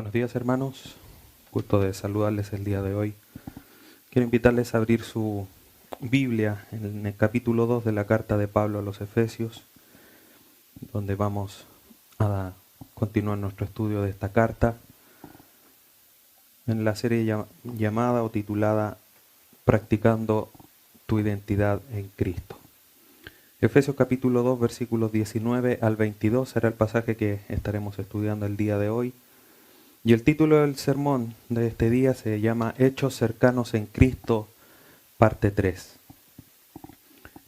Buenos días, hermanos. Gusto de saludarles el día de hoy. Quiero invitarles a abrir su Biblia en el capítulo 2 de la carta de Pablo a los Efesios, donde vamos a continuar nuestro estudio de esta carta en la serie llamada o titulada Practicando tu identidad en Cristo. Efesios capítulo 2, versículos 19 al 22 será el pasaje que estaremos estudiando el día de hoy. Y el título del sermón de este día se llama Hechos cercanos en Cristo, parte 3.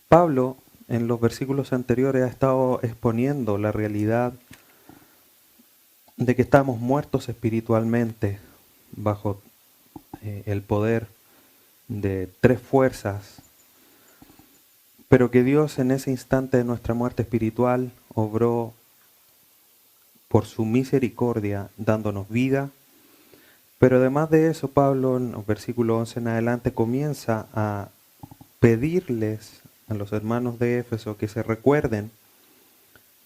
Pablo, en los versículos anteriores, ha estado exponiendo la realidad de que estamos muertos espiritualmente bajo el poder de tres fuerzas, pero que Dios en ese instante de nuestra muerte espiritual obró por su misericordia dándonos vida. Pero además de eso, Pablo en el versículo 11 en adelante comienza a pedirles a los hermanos de Éfeso que se recuerden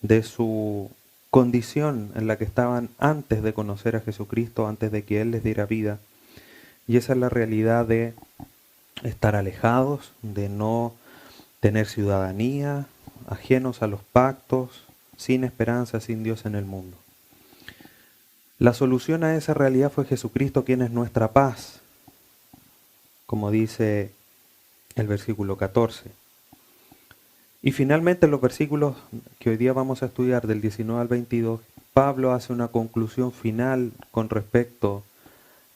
de su condición en la que estaban antes de conocer a Jesucristo, antes de que Él les diera vida. Y esa es la realidad de estar alejados, de no tener ciudadanía, ajenos a los pactos, sin esperanza, sin Dios en el mundo. La solución a esa realidad fue Jesucristo, quien es nuestra paz, como dice el versículo 14. Y finalmente en los versículos que hoy día vamos a estudiar del 19 al 22, Pablo hace una conclusión final con respecto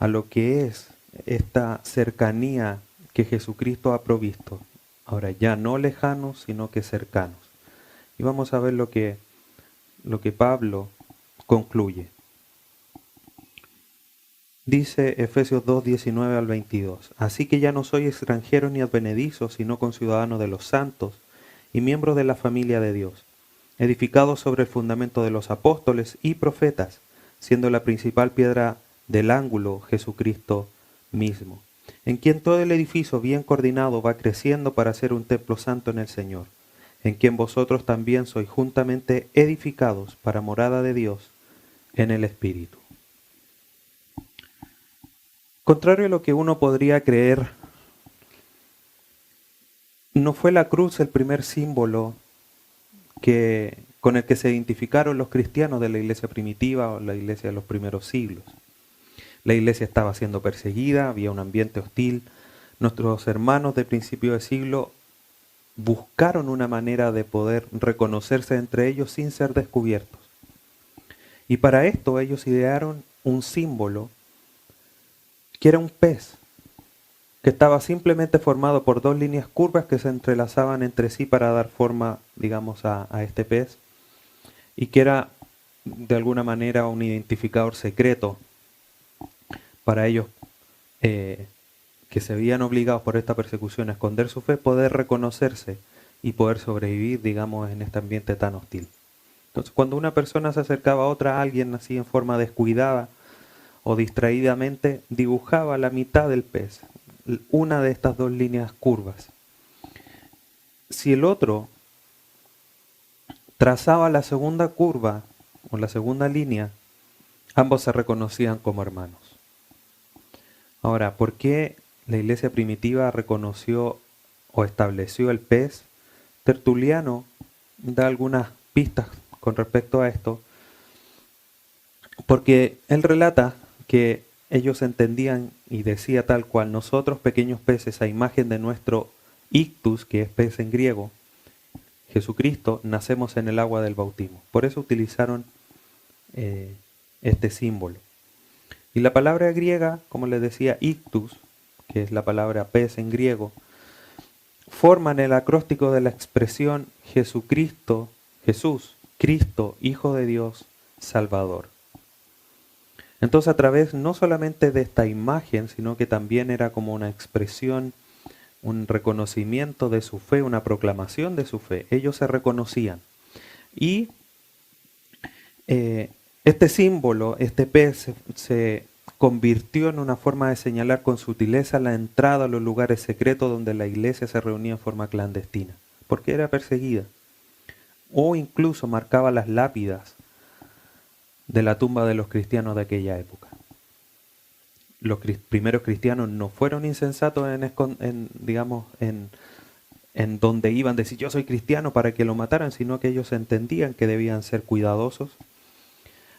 a lo que es esta cercanía que Jesucristo ha provisto. Ahora ya no lejanos, sino que cercanos. Y vamos a ver lo que Pablo concluye. Dice Efesios 2, 19 al 22. Así que ya no soy extranjero ni advenedizo, sino conciudadano de los santos y miembro de la familia de Dios, edificado sobre el fundamento de los apóstoles y profetas, siendo la principal piedra del ángulo Jesucristo mismo, en quien todo el edificio bien coordinado va creciendo para ser un templo santo en el Señor, en quien vosotros también sois juntamente edificados para morada de Dios en el Espíritu. Contrario a lo que uno podría creer, no fue la cruz el primer símbolo con el que se identificaron los cristianos de la iglesia primitiva o la iglesia de los primeros siglos. La iglesia estaba siendo perseguida, había un ambiente hostil. Nuestros hermanos de principio de siglo buscaron una manera de poder reconocerse entre ellos sin ser descubiertos. Y para esto ellos idearon un símbolo que era un pez, que estaba simplemente formado por dos líneas curvas que se entrelazaban entre sí para dar forma, digamos, a este pez, y que era de alguna manera un identificador secreto para ellos que se veían obligados por esta persecución a esconder su fe, poder reconocerse y poder sobrevivir, digamos, en este ambiente tan hostil. Entonces, cuando una persona se acercaba a otra, alguien así en forma descuidada o distraídamente dibujaba la mitad del pez, una de estas dos líneas curvas. Si el otro trazaba la segunda curva o la segunda línea, ambos se reconocían como hermanos. Ahora, ¿por qué la iglesia primitiva reconoció o estableció el pez? Tertuliano da algunas pistas con respecto a esto, porque él relata que ellos entendían y decía tal cual: nosotros, pequeños peces, a imagen de nuestro ictus, que es pez en griego, Jesucristo, nacemos en el agua del bautismo. Por eso utilizaron este símbolo. Y la palabra griega, como les decía, ictus, que es la palabra pez en griego, forman el acróstico de la expresión Jesucristo, Jesús, Cristo, Hijo de Dios, Salvador. Entonces, a través no solamente de esta imagen, sino que también era como una expresión, un reconocimiento de su fe, una proclamación de su fe. Ellos se reconocían. Y este símbolo, este pez, se convirtió en una forma de señalar con sutileza la entrada a los lugares secretos donde la iglesia se reunía en forma clandestina, porque era perseguida. O incluso marcaba las lápidas de la tumba de los cristianos de aquella época. Los primeros cristianos no fueron insensatos en donde iban a decir yo soy cristiano para que lo mataran, sino que ellos entendían que debían ser cuidadosos.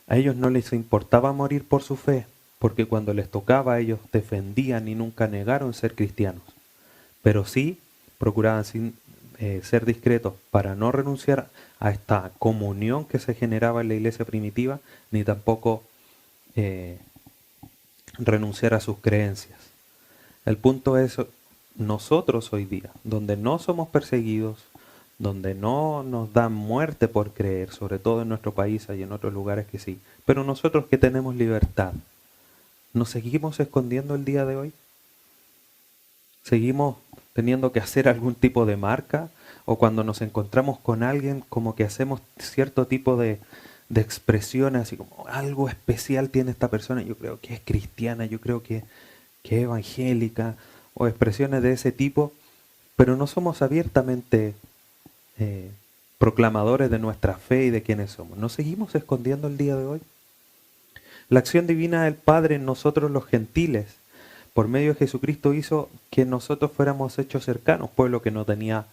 A ellos no les importaba morir por su fe, porque cuando les tocaba ellos defendían y nunca negaron ser cristianos, pero sí procuraban ser discretos para no renunciar a esta comunión que se generaba en la iglesia primitiva, ni tampoco renunciar a sus creencias. El punto es, nosotros hoy día, donde no somos perseguidos, donde no nos dan muerte por creer, sobre todo en nuestro país y en otros lugares que sí, pero nosotros que tenemos libertad, ¿nos seguimos escondiendo el día de hoy? ¿Seguimos teniendo que hacer algún tipo de marca? ¿O cuando nos encontramos con alguien como que hacemos cierto tipo de expresiones, así como algo especial tiene esta persona, yo creo que es cristiana, yo creo que es evangélica, o expresiones de ese tipo, pero no somos abiertamente proclamadores de nuestra fe y de quiénes somos? ¿Nos seguimos escondiendo el día de hoy? La acción divina del Padre en nosotros los gentiles, por medio de Jesucristo, hizo que nosotros fuéramos hechos cercanos, pueblo que no tenía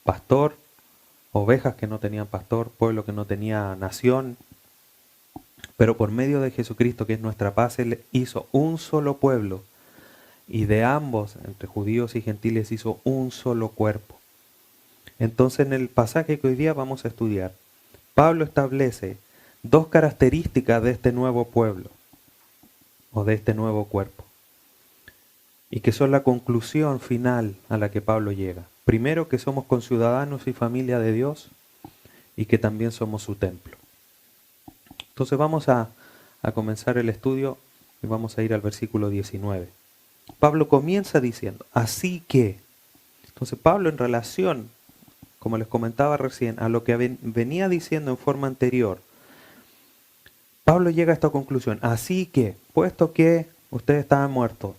pastor, ovejas que no tenían pastor, pueblo que no tenía nación, pero por medio de Jesucristo, que es nuestra paz, Él hizo un solo pueblo, y de ambos, entre judíos y gentiles, hizo un solo cuerpo. Entonces, en el pasaje que hoy día vamos a estudiar, Pablo establece dos características de este nuevo pueblo, o de este nuevo cuerpo, y que son la conclusión final a la que Pablo llega. Primero, que somos conciudadanos y familia de Dios, y que también somos su templo. Entonces vamos a comenzar el estudio y vamos a ir al versículo 19. Pablo comienza diciendo, así que. Entonces Pablo, en relación, como les comentaba recién, a lo que venía diciendo en forma anterior, Pablo llega a esta conclusión. Así que, puesto que ustedes estaban muertos,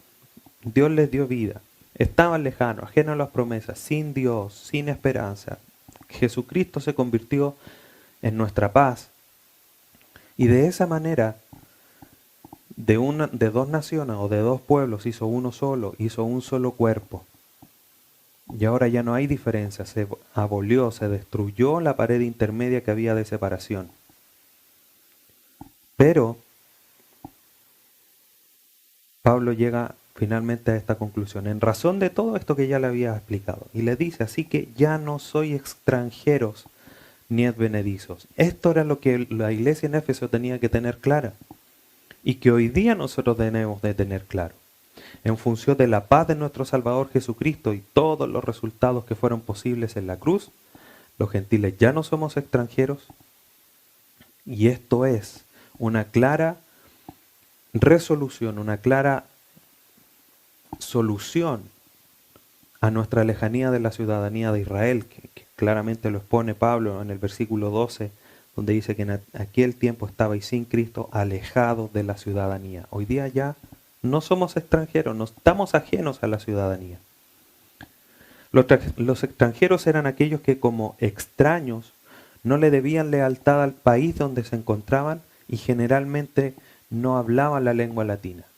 Dios les dio vida, estaban lejanos, ajenos a las promesas, sin Dios, sin esperanza, Jesucristo se convirtió en nuestra paz. Y de esa manera, de dos naciones o de dos pueblos hizo uno solo, hizo un solo cuerpo. Y ahora ya no hay diferencia, se abolió, se destruyó la pared intermedia que había de separación. Pero Pablo llega finalmente a esta conclusión, en razón de todo esto que ya le había explicado. Y le dice, así que ya no soy extranjeros ni advenedizos. Esto era lo que la iglesia en Éfeso tenía que tener clara. Y que hoy día nosotros tenemos de tener claro. En función de la paz de nuestro Salvador Jesucristo y todos los resultados que fueron posibles en la cruz, los gentiles ya no somos extranjeros. Y esto es una clara resolución, una clara solución a nuestra lejanía de la ciudadanía de Israel, que claramente lo expone Pablo en el versículo 12, donde dice que en aquel tiempo estabais sin Cristo, alejados de la ciudadanía. Hoy día ya no somos extranjeros, no estamos ajenos a la ciudadanía. Los extranjeros eran aquellos que como extraños no le debían lealtad al país donde se encontraban y generalmente no hablaban la lengua nativa.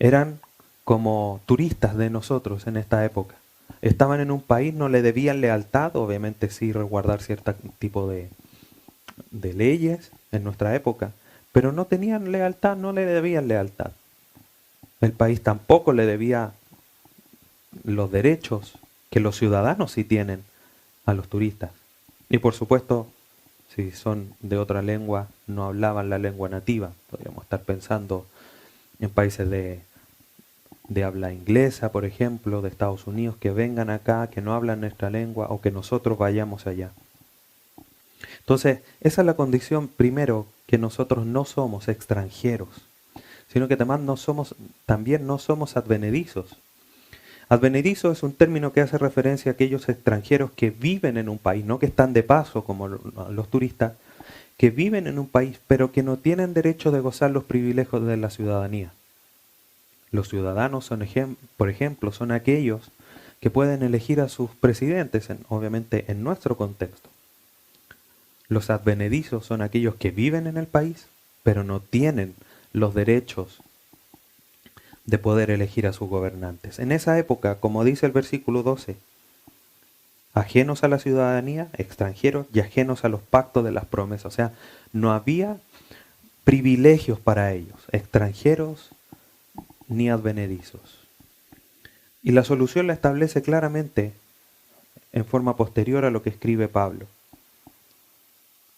Eran como turistas de nosotros en esta época. Estaban en un país, no le debían lealtad, obviamente sí resguardar cierto tipo de leyes en nuestra época, pero no tenían lealtad, no le debían lealtad. El país tampoco le debía los derechos que los ciudadanos sí tienen a los turistas. Y por supuesto, si son de otra lengua, no hablaban la lengua nativa. Podríamos estar pensando en países de habla inglesa, por ejemplo, de Estados Unidos, que vengan acá, que no hablan nuestra lengua o que nosotros vayamos allá. Entonces, esa es la condición primero, que nosotros no somos extranjeros, sino que también no somos advenedizos. Advenedizo es un término que hace referencia a aquellos extranjeros que viven en un país, no que están de paso como los turistas, que viven en un país pero que no tienen derecho de gozar los privilegios de la ciudadanía. Los ciudadanos, por ejemplo, son aquellos que pueden elegir a sus presidentes, obviamente en nuestro contexto. Los advenedizos son aquellos que viven en el país, pero no tienen los derechos de poder elegir a sus gobernantes. En esa época, como dice el versículo 12, ajenos a la ciudadanía, extranjeros y ajenos a los pactos de las promesas. O sea, no había privilegios para ellos, extranjeros ni advenedizos. Y la solución la establece claramente en forma posterior a lo que escribe Pablo.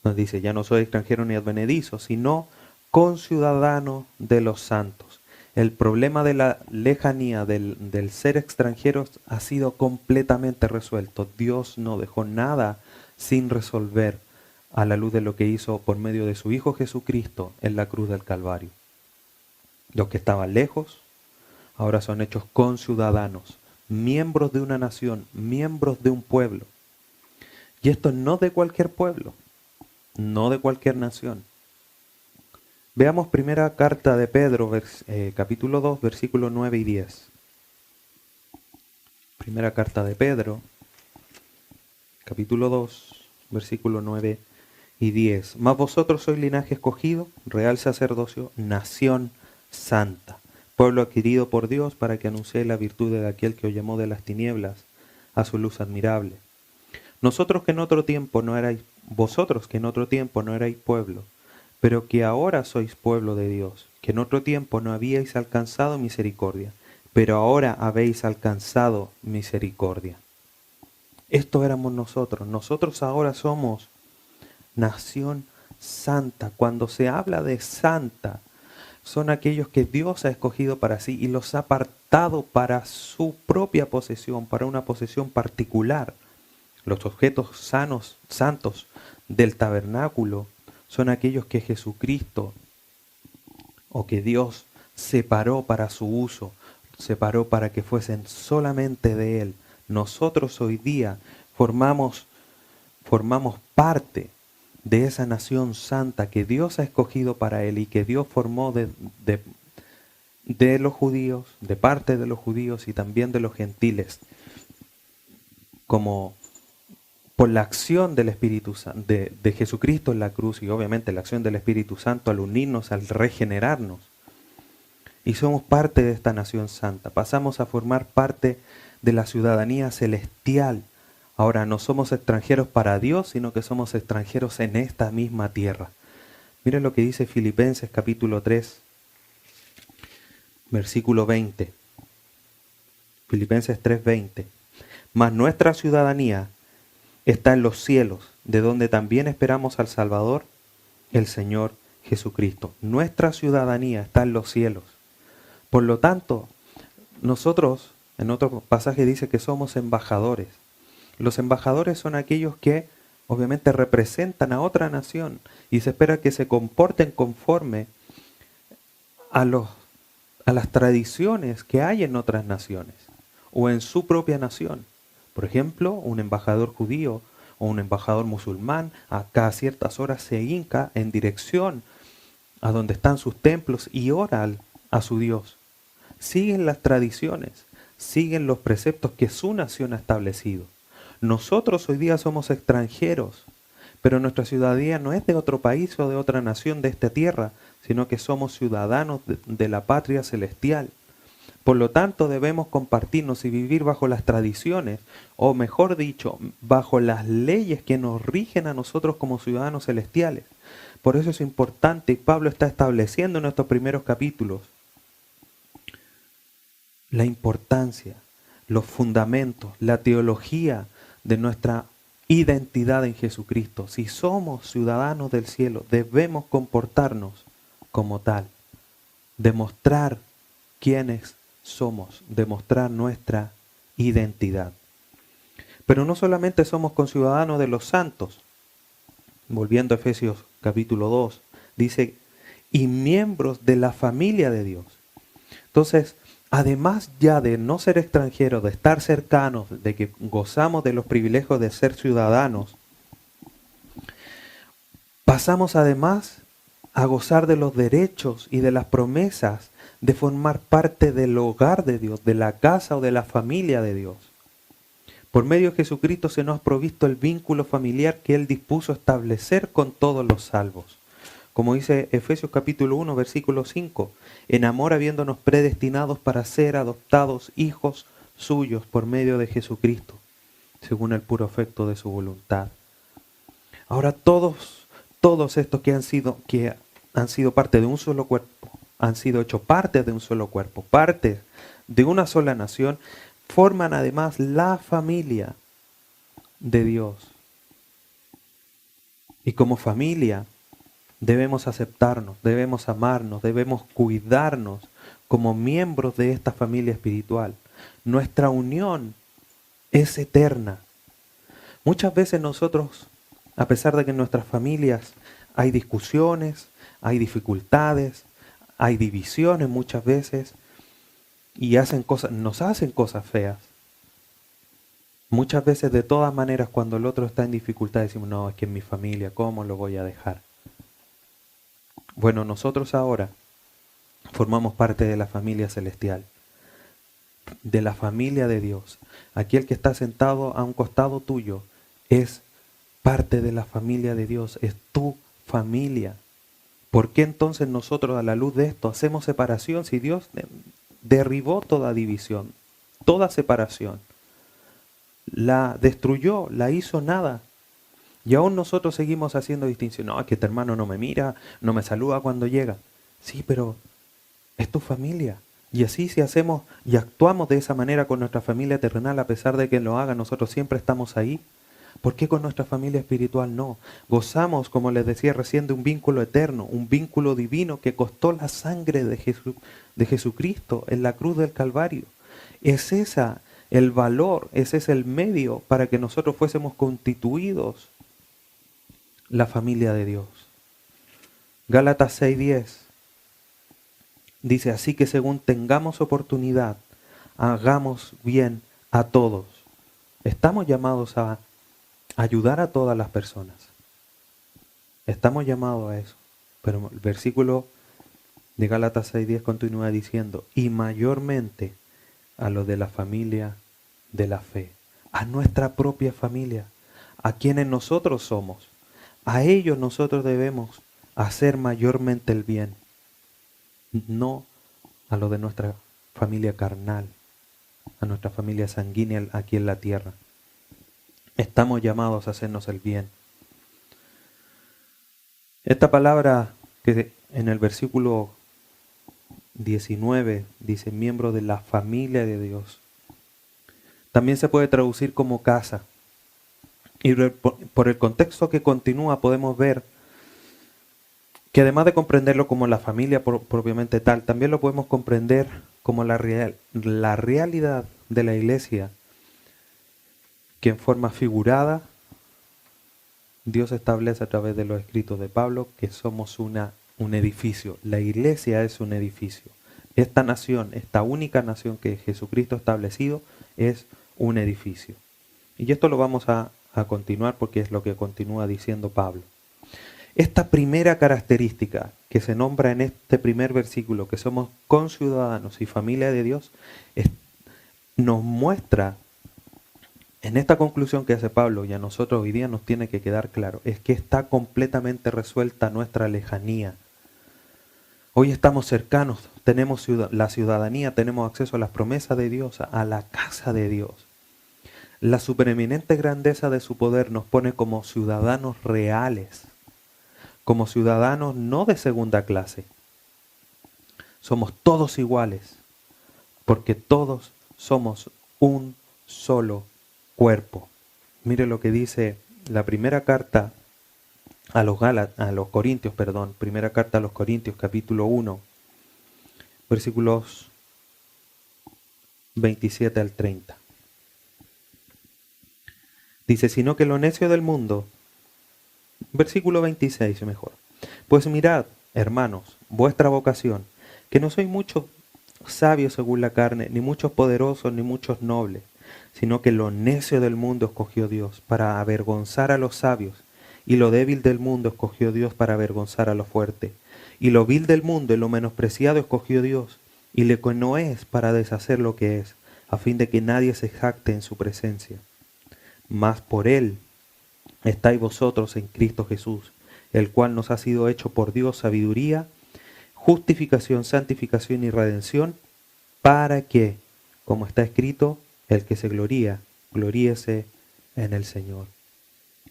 Nos dice, ya no soy extranjero ni advenedizo, sino conciudadano de los santos. El problema de la lejanía del ser extranjero ha sido completamente resuelto. Dios no dejó nada sin resolver a la luz de lo que hizo por medio de su Hijo Jesucristo en la cruz del Calvario. Los que estaban lejos ahora son hechos conciudadanos, miembros de una nación, miembros de un pueblo. Y esto no de cualquier pueblo, no de cualquier nación. Veamos primera carta de Pedro, capítulo 2, versículos 9 y 10. Primera carta de Pedro, capítulo 2, versículo 9 y 10. Mas vosotros sois linaje escogido, real sacerdocio, nación santa, pueblo adquirido por Dios para que anunciéis la virtud de aquel que os llamó de las tinieblas a su luz admirable. Vosotros que en otro tiempo no erais pueblo, pero que ahora sois pueblo de Dios, que en otro tiempo no habíais alcanzado misericordia, pero ahora habéis alcanzado misericordia. Esto éramos nosotros. Nosotros ahora somos nación santa. Cuando se habla de santa, son aquellos que Dios ha escogido para sí y los ha apartado para su propia posesión, para una posesión particular. Los objetos santos del tabernáculo son aquellos que Jesucristo o que Dios separó para su uso, separó para que fuesen solamente de Él. Nosotros hoy día formamos parte de esa nación santa que Dios ha escogido para Él y que Dios formó de los judíos, de parte de los judíos y también de los gentiles, como por la acción del Espíritu Santo, de Jesucristo en la cruz y obviamente la acción del Espíritu Santo al unirnos, al regenerarnos. Y somos parte de esta nación santa. Pasamos a formar parte de la ciudadanía celestial. Ahora no somos extranjeros para Dios, sino que somos extranjeros en esta misma tierra. Miren lo que dice Filipenses capítulo 3, versículo 20. Filipenses 3:20. Mas nuestra ciudadanía está en los cielos, de donde también esperamos al Salvador, el Señor Jesucristo. Nuestra ciudadanía está en los cielos. Por lo tanto, nosotros, en otro pasaje dice que somos embajadores. Los embajadores son aquellos que obviamente representan a otra nación y se espera que se comporten conforme a las tradiciones que hay en otras naciones o en su propia nación. Por ejemplo, un embajador judío o un embajador musulmán a cada ciertas horas se hinca en dirección a donde están sus templos y ora a su Dios. Siguen las tradiciones, siguen los preceptos que su nación ha establecido. Nosotros hoy día somos extranjeros, pero nuestra ciudadanía no es de otro país o de otra nación de esta tierra, sino que somos ciudadanos de la patria celestial. Por lo tanto, debemos compartirnos y vivir bajo las tradiciones, o mejor dicho, bajo las leyes que nos rigen a nosotros como ciudadanos celestiales. Por eso es importante, y Pablo está estableciendo en estos primeros capítulos, la importancia, los fundamentos, la teología de nuestra identidad en Jesucristo. Si somos ciudadanos del cielo, debemos comportarnos como tal, demostrar quiénes somos, demostrar nuestra identidad. Pero no solamente somos conciudadanos de los santos, volviendo a Efesios capítulo 2, dice, y miembros de la familia de Dios. Entonces, además ya de no ser extranjeros, de estar cercanos, de que gozamos de los privilegios de ser ciudadanos, pasamos además a gozar de los derechos y de las promesas de formar parte del hogar de Dios, de la casa o de la familia de Dios. Por medio de Jesucristo se nos ha provisto el vínculo familiar que Él dispuso establecer con todos los salvos. Como dice Efesios capítulo 1, versículo 5, en amor habiéndonos predestinados para ser adoptados hijos suyos por medio de Jesucristo, según el puro afecto de su voluntad. Ahora todos estos que han sido parte de un solo cuerpo, han sido hechos parte de un solo cuerpo, parte de una sola nación, forman además la familia de Dios. Y como familia debemos aceptarnos, debemos amarnos, debemos cuidarnos como miembros de esta familia espiritual. Nuestra unión es eterna. Muchas veces nosotros, a pesar de que en nuestras familias hay discusiones, hay dificultades, hay divisiones muchas veces, y nos hacen cosas feas. Muchas veces, de todas maneras, cuando el otro está en dificultad, decimos, no, es que en mi familia, ¿cómo lo voy a dejar? Bueno, nosotros ahora formamos parte de la familia celestial, de la familia de Dios. Aquí el que está sentado a un costado tuyo es parte de la familia de Dios, es tu familia. ¿Por qué entonces nosotros, a la luz de esto, hacemos separación si Dios derribó toda división, toda separación? La destruyó, la hizo nada. Y aún nosotros seguimos haciendo distinción. No, es que este hermano no me mira, no me saluda cuando llega. Sí, pero es tu familia. Y así si hacemos y actuamos de esa manera con nuestra familia terrenal, a pesar de que lo haga, nosotros siempre estamos ahí. ¿Por qué con nuestra familia espiritual no? Gozamos, como les decía recién, de un vínculo eterno, un vínculo divino que costó la sangre de Jesucristo en la cruz del Calvario. Es esa el valor, ese es el medio para que nosotros fuésemos constituidos la familia de Dios. Gálatas 6:10 dice, así que según tengamos oportunidad, hagamos bien a todos. Estamos llamados a ayudar a todas las personas. Estamos llamados a eso. Pero el versículo de Gálatas 6:10 continúa diciendo, y mayormente a los de la familia de la fe, a nuestra propia familia, a quienes nosotros somos. A ellos nosotros debemos hacer mayormente el bien, no a lo de nuestra familia carnal, a nuestra familia sanguínea aquí en la tierra. Estamos llamados a hacernos el bien. Esta palabra que en el versículo 19 dice miembro de la familia de Dios, también se puede traducir como casa. Y por el contexto que continúa podemos ver que además de comprenderlo como la familia propiamente tal, también lo podemos comprender como la realidad de la iglesia, que en forma figurada Dios establece a través de los escritos de Pablo que somos un edificio. La iglesia es un edificio. Esta nación, esta única nación que Jesucristo ha establecido, es un edificio. Y esto lo vamos a continuar porque es lo que continúa diciendo Pablo. Esta primera característica que se nombra en este primer versículo, que somos conciudadanos y familia de Dios, nos muestra en esta conclusión que hace Pablo, y a nosotros hoy día nos tiene que quedar claro, es que está completamente resuelta nuestra lejanía. Hoy estamos cercanos, tenemos la ciudadanía, tenemos acceso a las promesas de Dios, a la casa de Dios. La supereminente grandeza de su poder nos pone como ciudadanos reales, como ciudadanos no de segunda clase. Somos todos iguales, porque todos somos un solo cuerpo. Mire lo que dice la primera carta a los Corintios, primera carta a los Corintios, capítulo 1, versículos 27 al 30. Dice, sino que lo necio del mundo, versículo 26 mejor. Pues mirad, hermanos, vuestra vocación, que no sois muchos sabios según la carne, ni muchos poderosos, ni muchos nobles, sino que lo necio del mundo escogió Dios para avergonzar a los sabios, y lo débil del mundo escogió Dios para avergonzar a lo fuerte, y lo vil del mundo y lo menospreciado escogió Dios, y lo que no es para deshacer lo que es, a fin de que nadie se jacte en su presencia. Mas por Él estáis vosotros en Cristo Jesús, el cual nos ha sido hecho por Dios sabiduría, justificación, santificación y redención, para que, como está escrito, el que se gloría, gloríese en el Señor.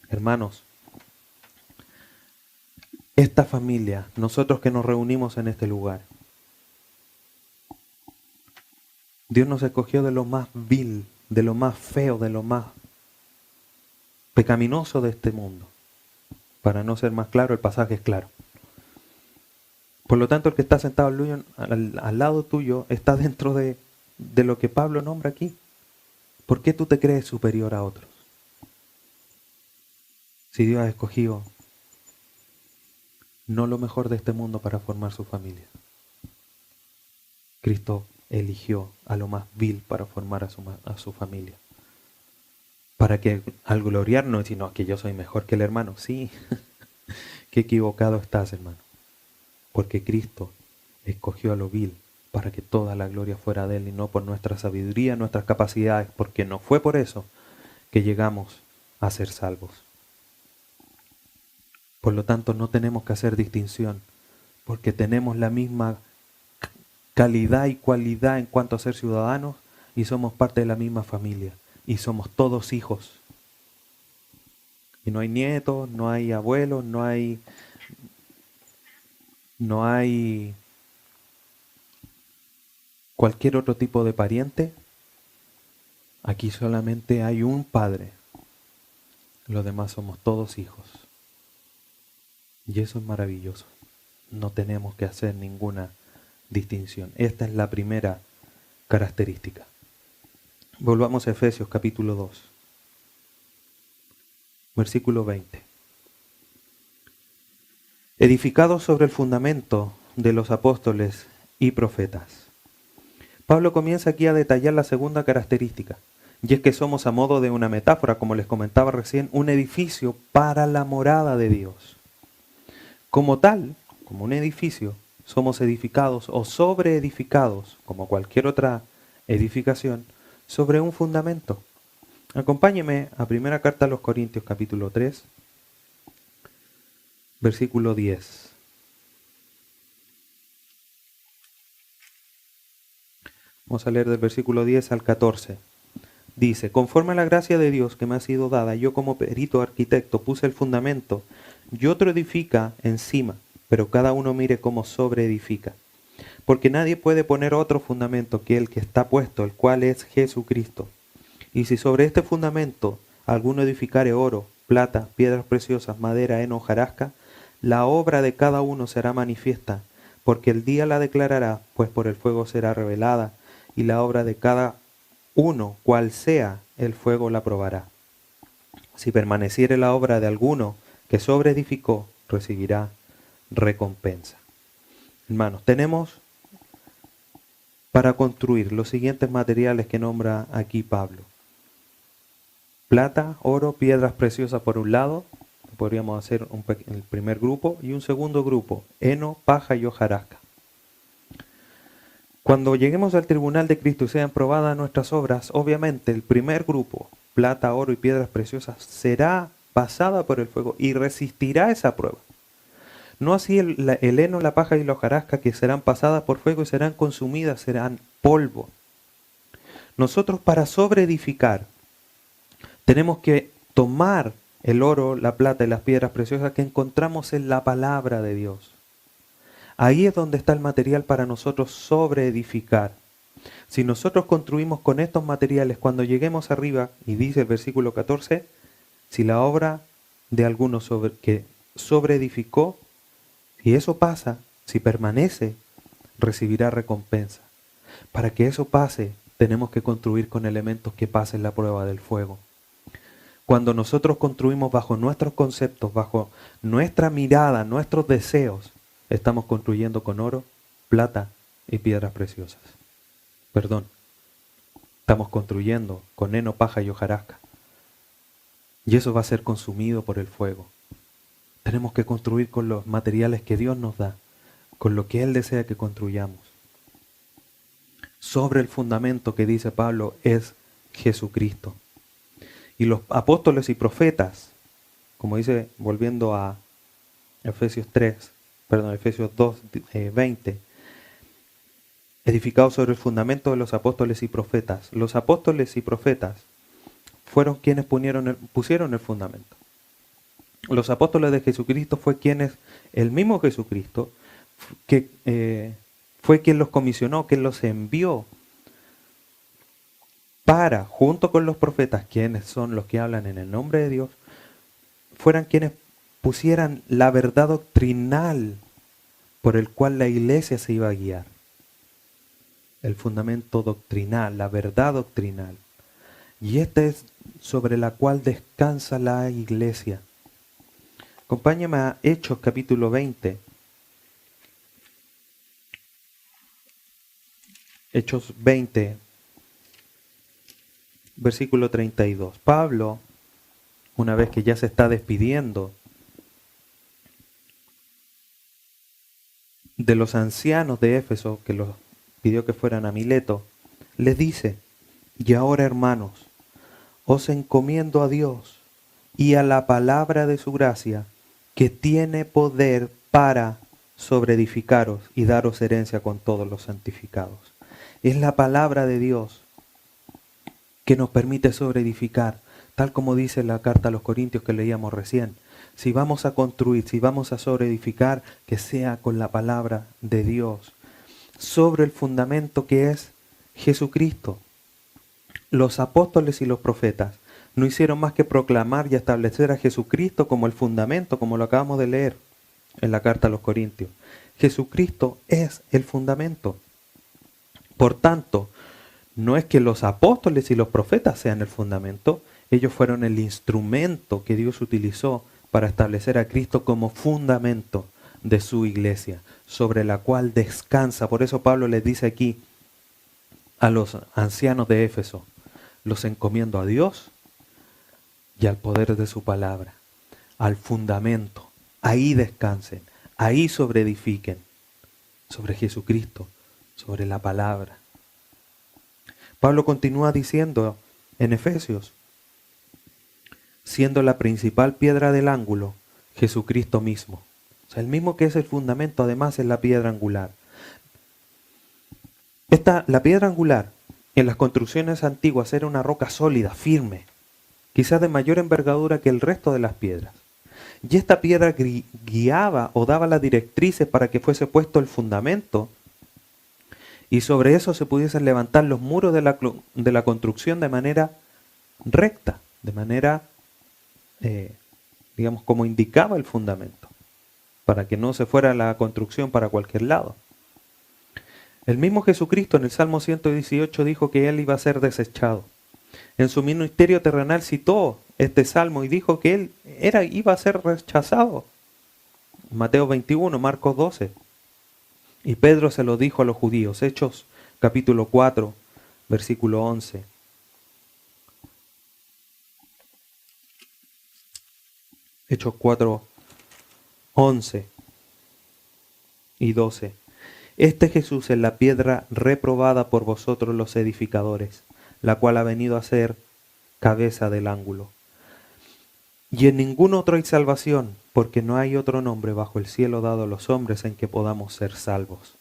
Hermanos, esta familia, nosotros que nos reunimos en este lugar, Dios nos escogió de lo más vil, de lo más feo, de lo más pecaminoso de este mundo. Para no ser más claro, el pasaje es claro. Por lo tanto, el que está sentado al lado tuyo está dentro de lo que Pablo nombra aquí. ¿Por qué tú te crees superior a otros? Si Dios ha escogido no lo mejor de este mundo para formar su familia. Cristo eligió a lo más vil para formar a su familia. Para que al gloriarnos, decir, no, que yo soy mejor que el hermano. Sí, qué equivocado estás, hermano. Porque Cristo escogió a lo vil para que toda la gloria fuera de Él y no por nuestra sabiduría, nuestras capacidades, porque no fue por eso que llegamos a ser salvos. Por lo tanto, no tenemos que hacer distinción, porque tenemos la misma calidad y cualidad en cuanto a ser ciudadanos y somos parte de la misma familia y somos todos hijos. Y no hay nietos, no hay abuelos, no hay cualquier otro tipo de pariente. Aquí solamente hay un padre. Los demás somos todos hijos. Y eso es maravilloso. No tenemos que hacer ninguna distinción. Esta es la primera característica. Volvamos a Efesios capítulo 2, versículo 20. Edificados sobre el fundamento de los apóstoles y profetas. Pablo comienza aquí a detallar la segunda característica, y es que somos, a modo de una metáfora, como les comentaba recién, un edificio para la morada de Dios. Como tal, como un edificio, somos edificados o sobreedificados, como cualquier otra edificación, sobre un fundamento. Acompáñeme a primera carta a los Corintios capítulo 3, versículo 10. Vamos a leer del versículo 10 al 14. Dice, conforme a la gracia de Dios que me ha sido dada, yo como perito arquitecto puse el fundamento y otro edifica encima, pero cada uno mire cómo sobreedifica. Porque nadie puede poner otro fundamento que el que está puesto, el cual es Jesucristo. Y si sobre este fundamento alguno edificare oro, plata, piedras preciosas, madera, heno, hojarasca, la obra de cada uno será manifiesta, porque el día la declarará, pues por el fuego será revelada, y la obra de cada uno, cual sea, el fuego la probará. Si permaneciere la obra de alguno que sobreedificó, recibirá recompensa. Hermanos, tenemos para construir los siguientes materiales que nombra aquí Pablo. Plata, oro, piedras preciosas por un lado, podríamos hacer el primer grupo, y un segundo grupo, heno, paja y hojarasca. Cuando lleguemos al tribunal de Cristo y sean probadas nuestras obras, obviamente el primer grupo, plata, oro y piedras preciosas, será pasada por el fuego y resistirá esa prueba. No así el heno, la paja y la hojarasca, que serán pasadas por fuego y serán consumidas, serán polvo. Nosotros, para sobreedificar, tenemos que tomar el oro, la plata y las piedras preciosas que encontramos en la palabra de Dios. Ahí es donde está el material para nosotros sobreedificar. Si nosotros construimos con estos materiales, cuando lleguemos arriba, y dice el versículo 14, si la obra de alguno que sobreedificó, si eso pasa, si permanece, recibirá recompensa. Para que eso pase, tenemos que construir con elementos que pasen la prueba del fuego. Cuando nosotros construimos bajo nuestros conceptos, bajo nuestra mirada, nuestros deseos, estamos construyendo con oro, plata y piedras preciosas. Estamos construyendo con heno, paja y hojarasca. Y eso va a ser consumido por el fuego. Tenemos que construir con los materiales que Dios nos da, con lo que Él desea que construyamos. Sobre el fundamento que dice Pablo es Jesucristo. Y los apóstoles y profetas, como dice, volviendo a Efesios 2, 20, edificados sobre el fundamento de los apóstoles y profetas. Los apóstoles y profetas fueron quienes pusieron el fundamento. Los apóstoles de Jesucristo fue el mismo Jesucristo, que fue quien los comisionó, quien los envió para, junto con los profetas, quienes son los que hablan en el nombre de Dios, fueran quienes pusieran la verdad doctrinal por el cual la iglesia se iba a guiar. El fundamento doctrinal, la verdad doctrinal. Y esta es sobre la cual descansa la iglesia. Acompáñame a Hechos capítulo 20. Hechos 20, versículo 32. Pablo, una vez que ya se está despidiendo de los ancianos de Éfeso, que los pidió que fueran a Mileto, les dice: y ahora, hermanos, os encomiendo a Dios y a la palabra de su gracia, que tiene poder para sobreedificaros y daros herencia con todos los santificados. Es la palabra de Dios que nos permite sobreedificar, tal como dice la carta a los Corintios que leíamos recién. Si vamos a construir, si vamos a sobreedificar, que sea con la palabra de Dios, sobre el fundamento que es Jesucristo. Los apóstoles y los profetas no hicieron más que proclamar y establecer a Jesucristo como el fundamento, como lo acabamos de leer en la carta a los Corintios. Jesucristo es el fundamento. Por tanto, no es que los apóstoles y los profetas sean el fundamento, ellos fueron el instrumento que Dios utilizó para establecer a Cristo como fundamento de su iglesia, sobre la cual descansa. Por eso Pablo les dice aquí a los ancianos de Éfeso: los encomiendo a Dios y al poder de su palabra, al fundamento. Ahí descansen, ahí sobreedifiquen, sobre Jesucristo, sobre la palabra. Pablo continúa diciendo en Efesios: siendo la principal piedra del ángulo, Jesucristo mismo. O sea, el mismo que es el fundamento, además es la piedra angular. La piedra angular en las construcciones antiguas era una roca sólida, firme, quizás de mayor envergadura que el resto de las piedras. Y esta piedra guiaba o daba las directrices para que fuese puesto el fundamento, y sobre eso se pudiesen levantar los muros de la construcción de manera recta, de manera, digamos, como indicaba el fundamento, para que no se fuera la construcción para cualquier lado. El mismo Jesucristo en el Salmo 118 dijo que Él iba a ser desechado. En su ministerio terrenal citó este salmo y dijo que Él iba a ser rechazado. Mateo 21, Marcos 12. Y Pedro se lo dijo a los judíos. Hechos capítulo 4, versículo 11. Hechos 4, 11 y 12. Este Jesús es la piedra reprobada por vosotros los edificadores, la cual ha venido a ser cabeza del ángulo. Y en ningún otro hay salvación, porque no hay otro nombre bajo el cielo dado a los hombres en que podamos ser salvos.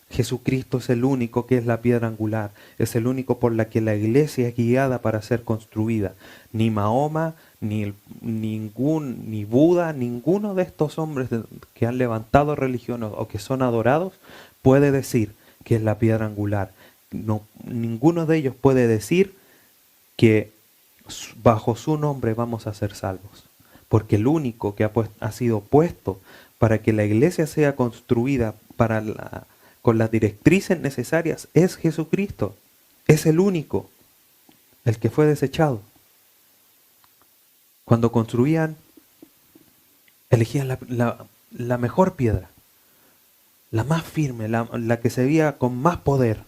Jesucristo es el único que es la piedra angular, es el único por la que la iglesia es guiada para ser construida. Ni Mahoma, ni Buda, ninguno de estos hombres que han levantado religión o que son adorados puede decir que es la piedra angular. No, ninguno de ellos puede decir que bajo su nombre vamos a ser salvos, porque el único que ha sido puesto para que la iglesia sea construida con las directrices necesarias es Jesucristo. Es el único, el que fue desechado. Cuando construían, elegían la mejor piedra, la más firme, la que se veía con más poder,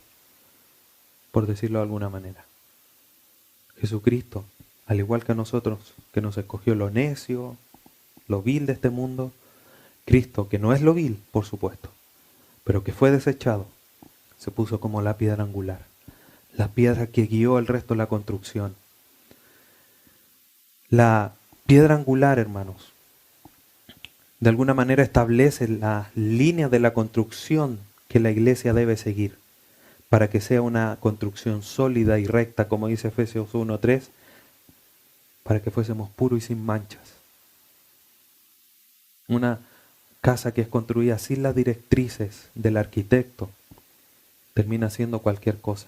por decirlo de alguna manera. Jesucristo, al igual que a nosotros, que nos escogió lo necio, lo vil de este mundo, Cristo, que no es lo vil, por supuesto, pero que fue desechado, se puso como la piedra angular, la piedra que guió el resto de la construcción. La piedra angular, hermanos, de alguna manera establece la línea de la construcción que la iglesia debe seguir para que sea una construcción sólida y recta, como dice Efesios 1:3, para que fuésemos puros y sin manchas. Una casa que es construida sin las directrices del arquitecto termina siendo cualquier cosa.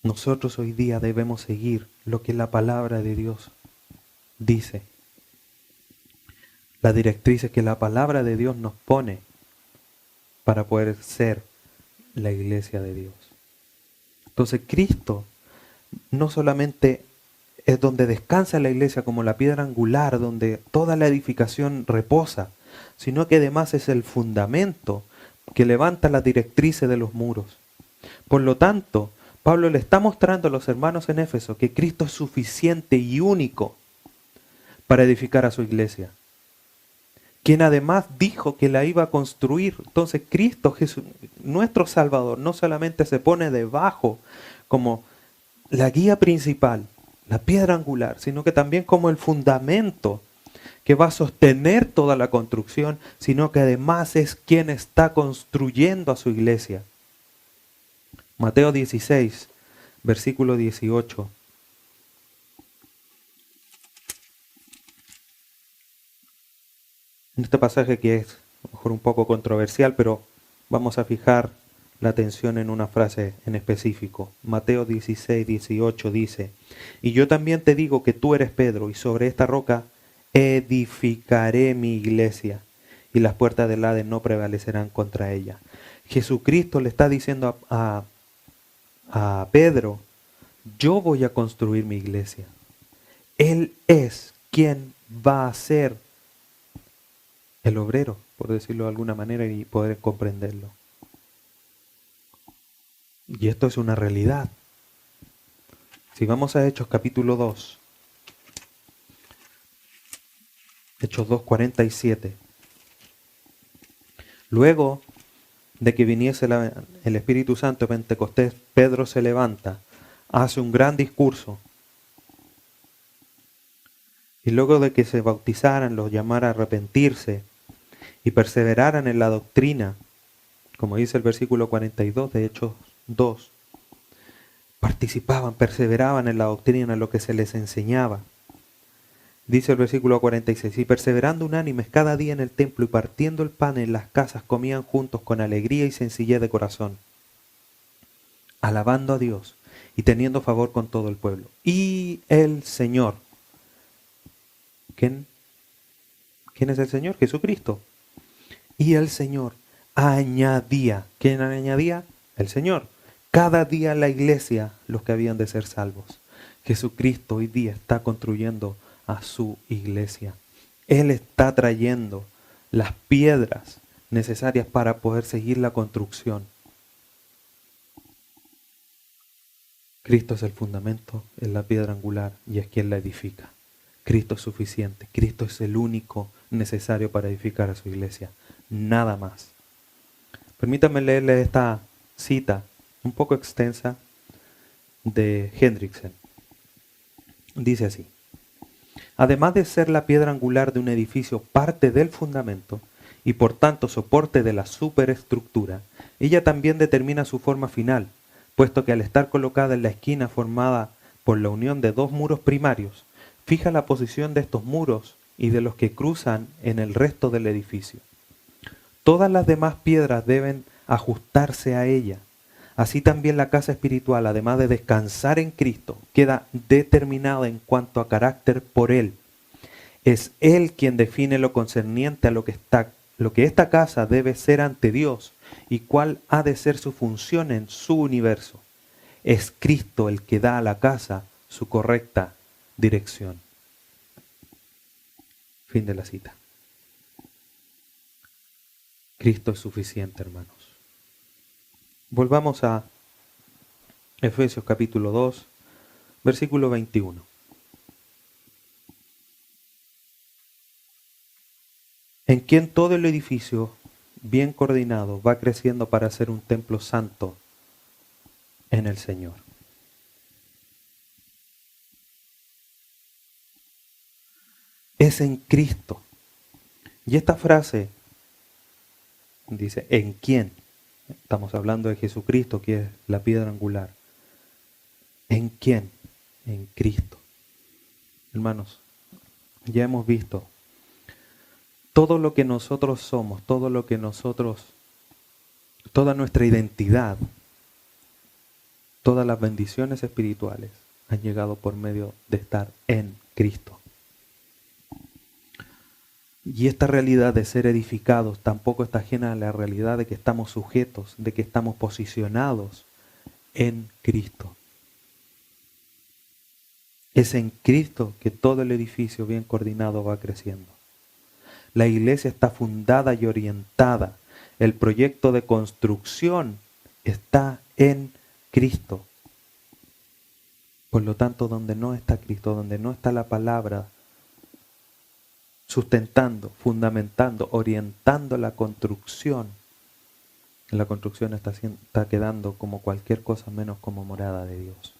Nosotros hoy día debemos seguir lo que la palabra de Dios dice. Las directrices que la palabra de Dios nos pone para poder ser la iglesia de Dios. Entonces Cristo no solamente es donde descansa la iglesia como la piedra angular, donde toda la edificación reposa, sino que además es el fundamento que levanta las directrices de los muros. Por lo tanto, Pablo le está mostrando a los hermanos en Éfeso que Cristo es suficiente y único para edificar a su iglesia, quien además dijo que la iba a construir. Entonces Cristo Jesús, nuestro Salvador, no solamente se pone debajo como la guía principal, la piedra angular, sino que también como el fundamento que va a sostener toda la construcción, sino que además es quien está construyendo a su iglesia. Mateo 16, versículo 18. En este pasaje que es a lo mejor un poco controversial, pero vamos a fijar la atención en una frase en específico. Mateo 16, 18 dice: y yo también te digo que tú eres Pedro, y sobre esta roca edificaré mi iglesia, y las puertas del Hades no prevalecerán contra ella. Jesucristo le está diciendo a Pedro: yo voy a construir mi iglesia. Él es quien va a ser el obrero, por decirlo de alguna manera, y poder comprenderlo. Y esto es una realidad. Si vamos a Hechos capítulo 2, Hechos 2:47. Luego de que viniese el Espíritu Santo de Pentecostés, Pedro se levanta, hace un gran discurso. Y luego de que se bautizaran, los llamara a arrepentirse y perseveraran en la doctrina, como dice el versículo 42 de Hechos 2, participaban, perseveraban en la doctrina, en lo que se les enseñaba. Dice el versículo 46, y perseverando unánimes cada día en el templo y partiendo el pan en las casas, comían juntos con alegría y sencillez de corazón, alabando a Dios y teniendo favor con todo el pueblo. Y el Señor, ¿quién es el Señor? Jesucristo. Y el Señor añadía, ¿quién añadía? El Señor. Cada día a la iglesia los que habían de ser salvos. Jesucristo hoy día está construyendo a su iglesia. Él está trayendo las piedras necesarias para poder seguir la construcción. Cristo es el fundamento, es la piedra angular y es quien la edifica. Cristo es suficiente. Cristo es el único necesario para edificar a su iglesia. Nada más. Permítanme leerle esta cita un poco extensa de Hendriksen. Dice así: además de ser la piedra angular de un edificio, parte del fundamento y por tanto soporte de la superestructura, ella también determina su forma final, puesto que al estar colocada en la esquina formada por la unión de dos muros primarios, fija la posición de estos muros y de los que cruzan en el resto del edificio. Todas las demás piedras deben ajustarse a ella. Así también la casa espiritual, además de descansar en Cristo, queda determinada en cuanto a carácter por Él. Es Él quien define lo concerniente a lo que esta casa debe ser ante Dios y cuál ha de ser su función en su universo. Es Cristo el que da a la casa su correcta dirección. Fin de la cita. Cristo es suficiente, hermanos. Volvamos a Efesios capítulo 2, versículo 21. En quien todo el edificio, bien coordinado, va creciendo para ser un templo santo en el Señor. es en Cristo. Y esta frase dice, ¿en quién? Estamos hablando de Jesucristo, que es la piedra angular. ¿En quién? En Cristo. Hermanos, ya hemos visto todo lo que nosotros somos, todo lo que nosotros, toda nuestra identidad, todas las bendiciones espirituales han llegado por medio de estar en Cristo. Y esta realidad de ser edificados tampoco está ajena a la realidad de que estamos sujetos, de que estamos posicionados en Cristo. Es en Cristo que todo el edificio bien coordinado va creciendo. La iglesia está fundada y orientada. El proyecto de construcción está en Cristo. Por lo tanto, donde no está Cristo, donde no está la palabra sustentando, fundamentando, orientando la construcción está quedando como cualquier cosa menos como morada de Dios.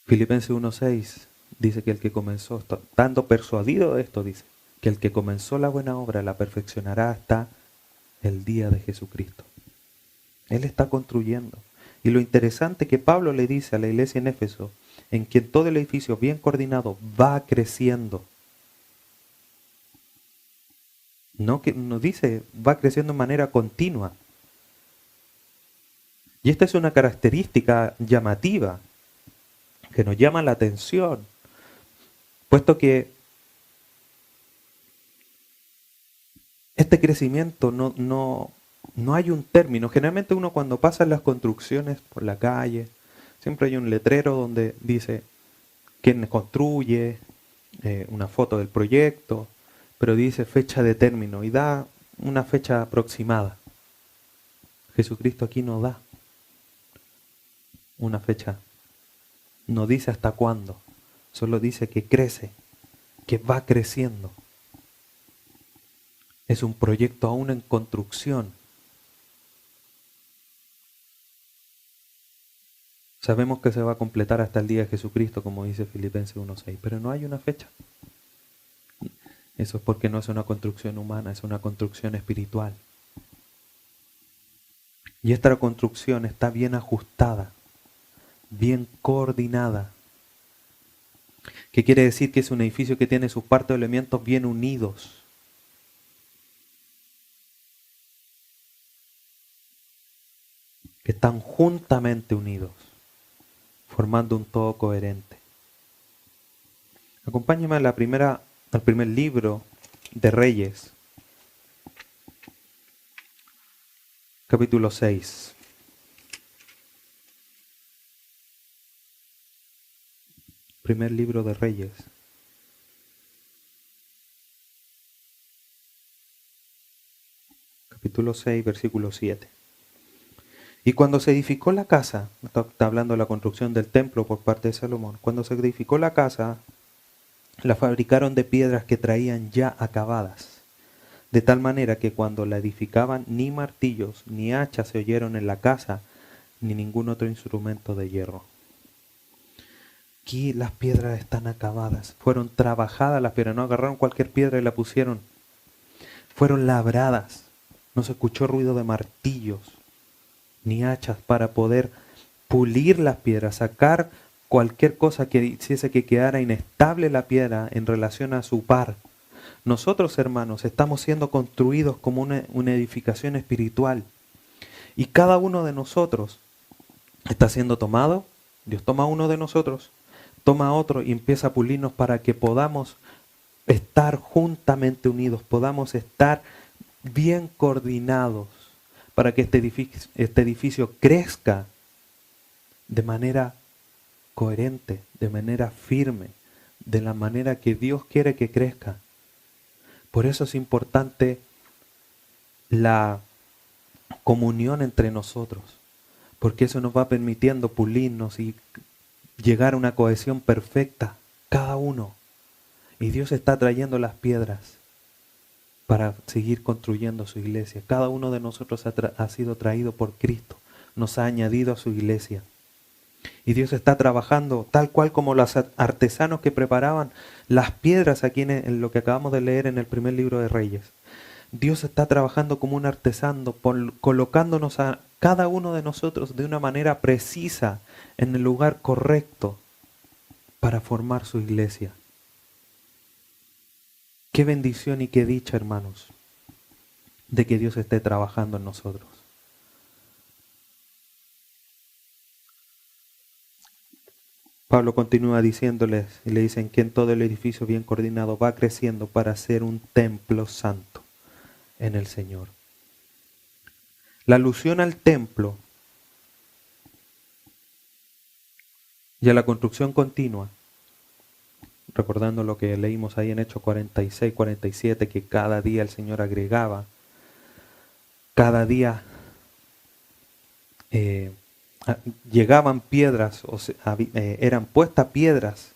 Filipenses 1:6 dice que el que comenzó, estando persuadido de esto, dice que el que comenzó la buena obra la perfeccionará hasta el día de Jesucristo. Él está construyendo. Y lo interesante que Pablo le dice a la iglesia en Éfeso, en quien todo el edificio bien coordinado va creciendo. No que nos dice, va creciendo de manera continua. Y esta es una característica llamativa que nos llama la atención, puesto que este crecimiento no hay un término. Generalmente uno cuando pasa las construcciones por la calle, siempre hay un letrero donde dice quién construye, una foto del proyecto, pero dice fecha de término y da una fecha aproximada. Jesucristo aquí no da una fecha, no dice hasta cuándo, solo dice que crece, que va creciendo. Es un proyecto aún en construcción. Sabemos que se va a completar hasta el día de Jesucristo, como dice Filipenses 1:6, pero no hay una fecha. Eso es porque no es una construcción humana, es una construcción espiritual. Y esta construcción está bien ajustada, bien coordinada. ¿Qué quiere decir? Que es un edificio que tiene sus partes o elementos bien unidos. Que están juntamente unidos, formando un todo coherente. Acompáñame al primer libro de Reyes, capítulo 6. Primer libro de Reyes. Capítulo 6, versículo 7. Y cuando se edificó la casa, está hablando de la construcción del templo por parte de Salomón, cuando se edificó la casa, la fabricaron de piedras que traían ya acabadas, de tal manera que cuando la edificaban ni martillos ni hachas se oyeron en la casa, ni ningún otro instrumento de hierro. Aquí las piedras están acabadas, fueron trabajadas las piedras, no agarraron cualquier piedra y la pusieron, fueron labradas, no se escuchó ruido de martillos ni hachas para poder pulir las piedras, sacar cualquier cosa que hiciese que quedara inestable la piedra en relación a su par. Nosotros, hermanos, estamos siendo construidos como una edificación espiritual. Y cada uno de nosotros está siendo tomado. Dios toma uno de nosotros, toma otro y empieza a pulirnos para que podamos estar juntamente unidos, podamos estar bien coordinados, para que este edificio crezca de manera coherente, de manera firme, de la manera que Dios quiere que crezca. Por eso es importante la comunión entre nosotros, porque eso nos va permitiendo pulirnos y llegar a una cohesión perfecta, cada uno. Y Dios está trayendo las piedras para seguir construyendo su iglesia. Cada uno de nosotros ha sido traído por Cristo, nos ha añadido a su iglesia. Y Dios está trabajando tal cual como los artesanos que preparaban las piedras aquí en lo que acabamos de leer en el primer libro de Reyes. Dios está trabajando como un artesano, colocándonos a cada uno de nosotros de una manera precisa en el lugar correcto para formar su iglesia. Qué bendición y qué dicha, hermanos, de que Dios esté trabajando en nosotros. Pablo continúa diciéndoles y le dicen que en todo el edificio bien coordinado va creciendo para ser un templo santo en el Señor. La alusión al templo y a la construcción continua, recordando lo que leímos ahí en Hechos 46, 47, que cada día el Señor agregaba, cada día llegaban piedras, eran puestas piedras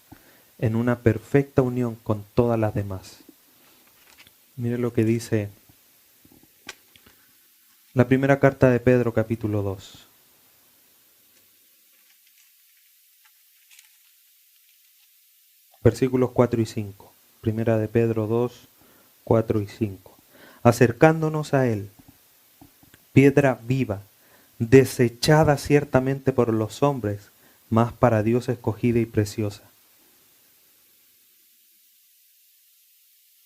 en una perfecta unión con todas las demás. Mire lo que dice la primera carta de Pedro, capítulo 2. Versículos 4 y 5. Primera de Pedro 2, 4 y 5. Acercándonos a Él, piedra viva, desechada ciertamente por los hombres, mas para Dios escogida y preciosa.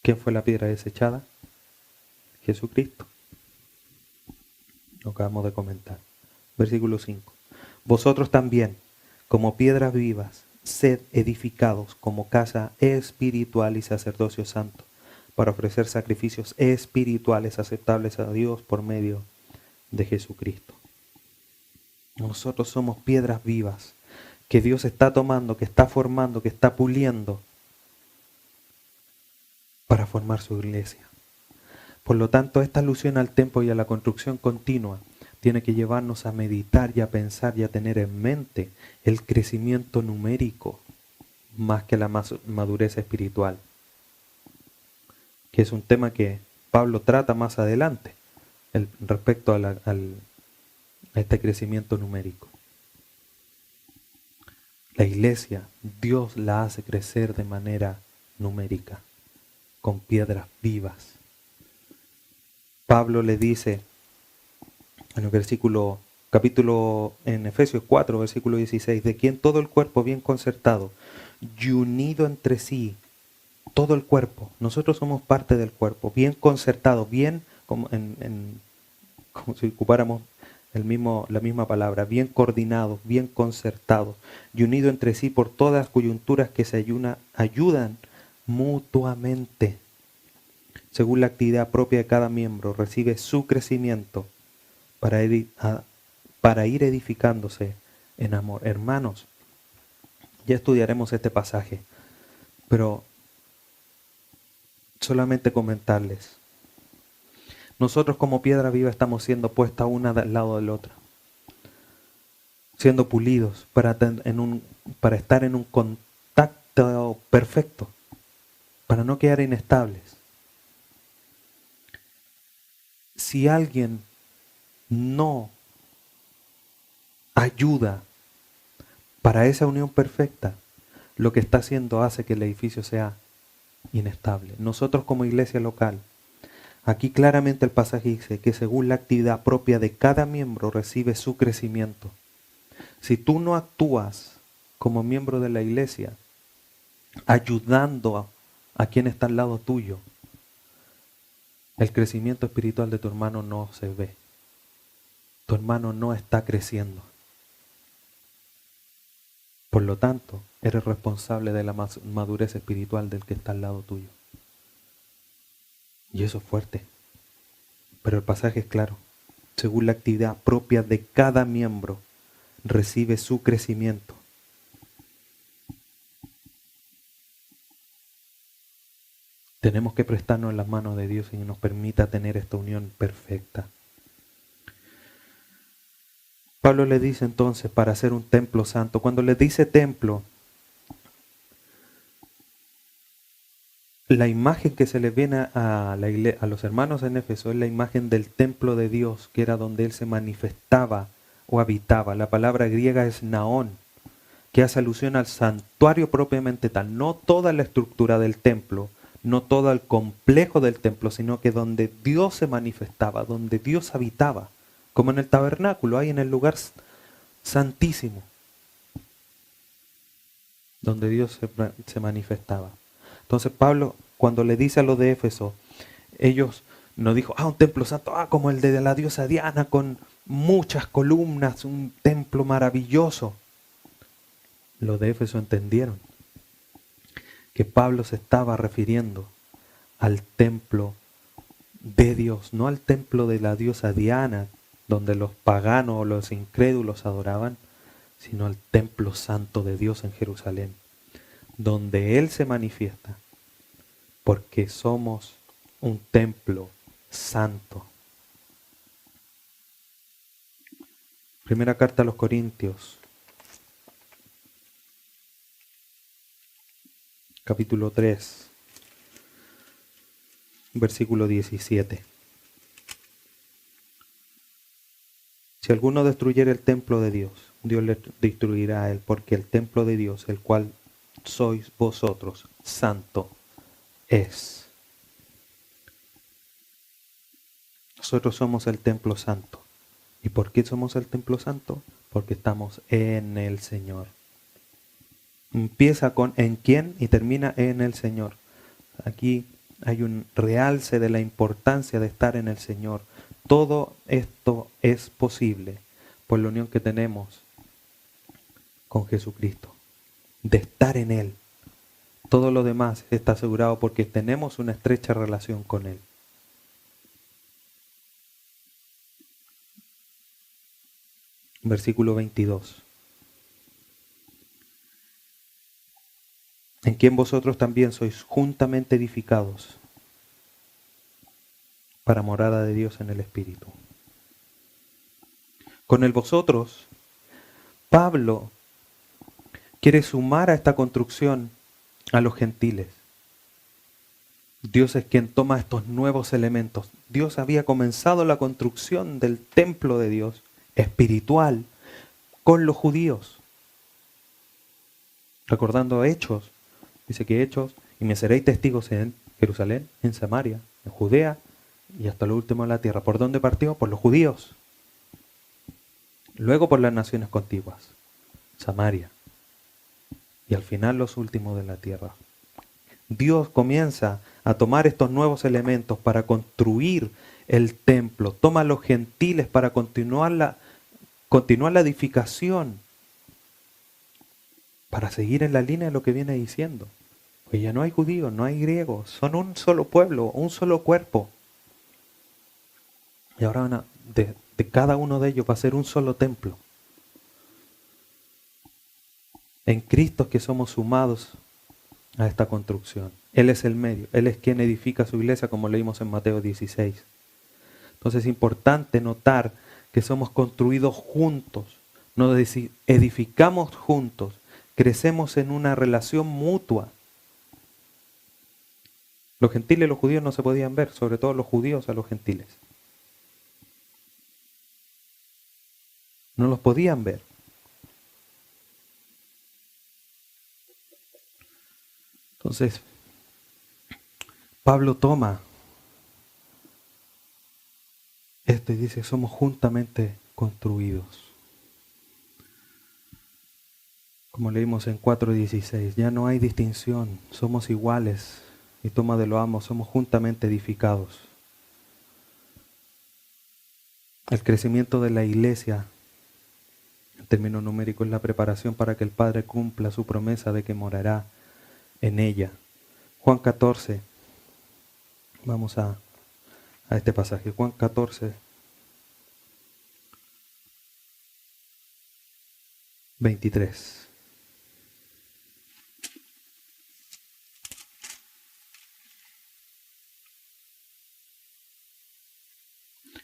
¿Quién fue la piedra desechada? Jesucristo. Lo acabamos de comentar. Versículo 5. Vosotros también, como piedras vivas, sed edificados como casa espiritual y sacerdocio santo, para ofrecer sacrificios espirituales aceptables a Dios por medio de Jesucristo. Nosotros somos piedras vivas que Dios está tomando, que está formando, que está puliendo para formar su iglesia. Por lo tanto, esta alusión al templo y a la construcción continua tiene que llevarnos a meditar y a pensar y a tener en mente el crecimiento numérico más que la madurez espiritual, que es un tema que Pablo trata más adelante respecto a este crecimiento numérico. La iglesia, Dios la hace crecer de manera numérica, con piedras vivas. Pablo le dice en el en Efesios 4, versículo 16, de quien todo el cuerpo bien concertado y unido entre sí, todo el cuerpo, nosotros somos parte del cuerpo, bien concertado, bien, como si ocupáramos la misma palabra, bien coordinado, bien concertado y unido entre sí por todas las coyunturas que se ayudan mutuamente. Según la actividad propia de cada miembro, recibe su crecimiento para ir edificándose en amor. Hermanos, ya estudiaremos este pasaje, pero solamente comentarles. Nosotros como piedra viva estamos siendo puestas una al lado de la otra, siendo pulidos para estar en un contacto perfecto, para no quedar inestables. Si alguien no ayuda para esa unión perfecta, lo que está haciendo hace que el edificio sea inestable. Nosotros como iglesia local, aquí claramente el pasaje dice que según la actividad propia de cada miembro recibe su crecimiento. Si tú no actúas como miembro de la iglesia, ayudando a quien está al lado tuyo, el crecimiento espiritual de tu hermano no se ve. Tu hermano no está creciendo. Por lo tanto, eres responsable de la madurez espiritual del que está al lado tuyo. Y eso es fuerte. Pero el pasaje es claro. Según la actividad propia de cada miembro, recibe su crecimiento. Tenemos que prestarnos en las manos de Dios y que nos permita tener esta unión perfecta. Pablo le dice entonces para hacer un templo santo. Cuando le dice templo, la imagen que se le viene a los hermanos en Éfeso es la imagen del templo de Dios, que era donde Él se manifestaba o habitaba. La palabra griega es naón, que hace alusión al santuario propiamente tal, no toda la estructura del templo, no todo el complejo del templo, sino que donde Dios se manifestaba, donde Dios habitaba, como en el tabernáculo, ahí en el lugar santísimo, donde Dios se manifestaba. Entonces Pablo, cuando le dice a los de Éfeso, ellos no dijo, un templo santo, como el de la diosa Diana, con muchas columnas, un templo maravilloso. Los de Éfeso entendieron que Pablo se estaba refiriendo al templo de Dios, no al templo de la diosa Diana, donde los paganos o los incrédulos adoraban, sino al templo santo de Dios en Jerusalén, donde Él se manifiesta, porque somos un templo santo. Primera carta a los Corintios, capítulo 3, versículo 17. Si alguno destruyere el templo de Dios, Dios le destruirá a él, porque el templo de Dios, el cual sois vosotros, santo es. Nosotros somos el templo santo. ¿Y por qué somos el templo santo? Porque estamos en el Señor. Empieza con en quién y termina en el Señor. Aquí hay un realce de la importancia de estar en el Señor. Todo esto es posible por la unión que tenemos con Jesucristo, de estar en Él. Todo lo demás está asegurado porque tenemos una estrecha relación con Él. Versículo 22. En quien vosotros también sois juntamente edificados para morada de Dios en el Espíritu. Con el vosotros, Pablo quiere sumar a esta construcción a los gentiles. Dios es quien toma estos nuevos elementos. Dios había comenzado la construcción del templo de Dios espiritual con los judíos. Recordando Hechos, dice que Hechos, y me seréis testigos en Jerusalén, en Samaria, en Judea y hasta lo último de la tierra. ¿Por dónde partió? Por los judíos. Luego por las naciones contiguas, Samaria. Y al final los últimos de la tierra. Dios comienza a tomar estos nuevos elementos para construir el templo. Toma a los gentiles para continuar la edificación. Para seguir en la línea de lo que viene diciendo. Pues ya no hay judíos, no hay griegos. Son un solo pueblo, un solo cuerpo. Y ahora de cada uno de ellos va a ser un solo templo. En Cristo es que somos sumados a esta construcción. Él es el medio, Él es quien edifica su iglesia, como leímos en Mateo 16. Entonces es importante notar que somos construidos juntos, nos edificamos juntos, crecemos en una relación mutua. Los gentiles y los judíos no se podían ver, sobre todo los judíos a los gentiles. No los podían ver. Entonces, Pablo toma esto y dice, somos juntamente construidos. Como leímos en 4:16, ya no hay distinción, somos iguales. Y toma de lo amo, somos juntamente edificados. El crecimiento de la iglesia, en términos numéricos, es la preparación para que el Padre cumpla su promesa de que morará en ella. Juan 14, vamos a este pasaje, Juan 14, 23.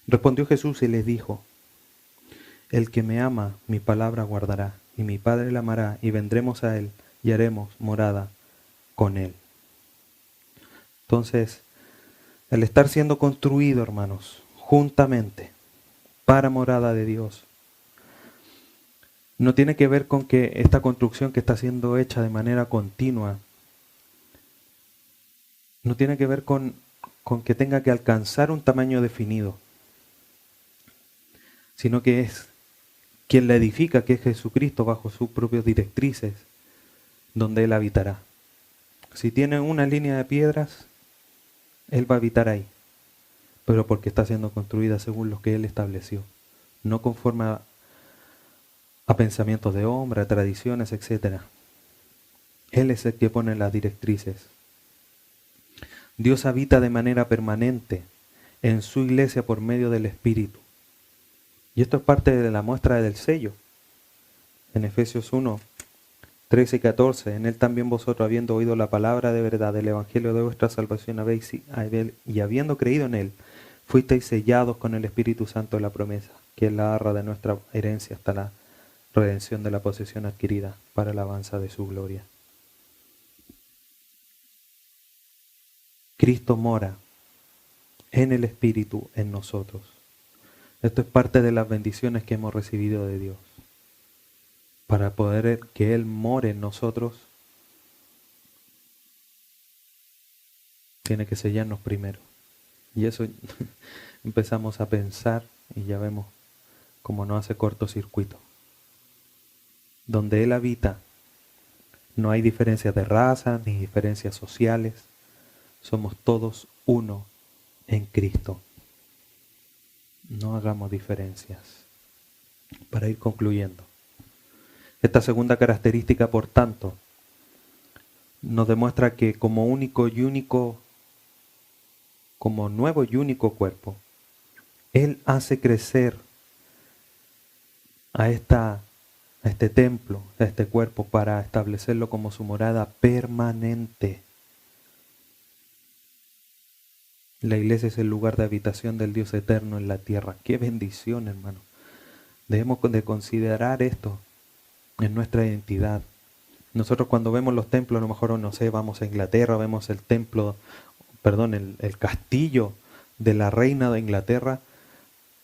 Respondió Jesús y les dijo, el que me ama, mi palabra guardará, y mi Padre le amará, y vendremos a él, y haremos morada con él. Entonces, el estar siendo construido, hermanos, juntamente, para morada de Dios, No tiene que ver con que esta construcción que está siendo hecha de manera continua, no tiene que ver con que tenga que alcanzar un tamaño definido, sino que es quien la edifica, que es Jesucristo, bajo sus propias directrices, donde Él habitará. Si tiene una línea de piedras, Él va a habitar ahí, pero porque está siendo construida según lo que Él estableció, no conforme a pensamientos de hombre, a tradiciones, etc. Él es el que pone las directrices. Dios habita de manera permanente en su iglesia por medio del Espíritu. Y esto es parte de la muestra del sello. En Efesios 1, 13 y 14, en Él también vosotros, habiendo oído la palabra de verdad del Evangelio de vuestra salvación, y habiendo creído en Él, fuisteis sellados con el Espíritu Santo de la promesa, que es la arra de nuestra herencia hasta la redención de la posesión adquirida para la alabanza de su gloria. Cristo mora en el Espíritu en nosotros. Esto es parte de las bendiciones que hemos recibido de Dios. Para poder que Él more en nosotros, tiene que sellarnos primero. Y eso empezamos a pensar y ya vemos cómo no hace cortocircuito. Donde Él habita, no hay diferencias de raza ni diferencias sociales. Somos todos uno en Cristo. No hagamos diferencias. Para ir concluyendo. Esta segunda característica, por tanto, nos demuestra que como nuevo y único cuerpo, Él hace crecer a este templo, a este cuerpo, para establecerlo como su morada permanente. La iglesia es el lugar de habitación del Dios eterno en la tierra. ¡Qué bendición, hermano! Debemos de considerar esto en nuestra identidad. Nosotros cuando vemos los templos, a lo mejor, no sé, vamos a Inglaterra, vemos el castillo de la reina de Inglaterra,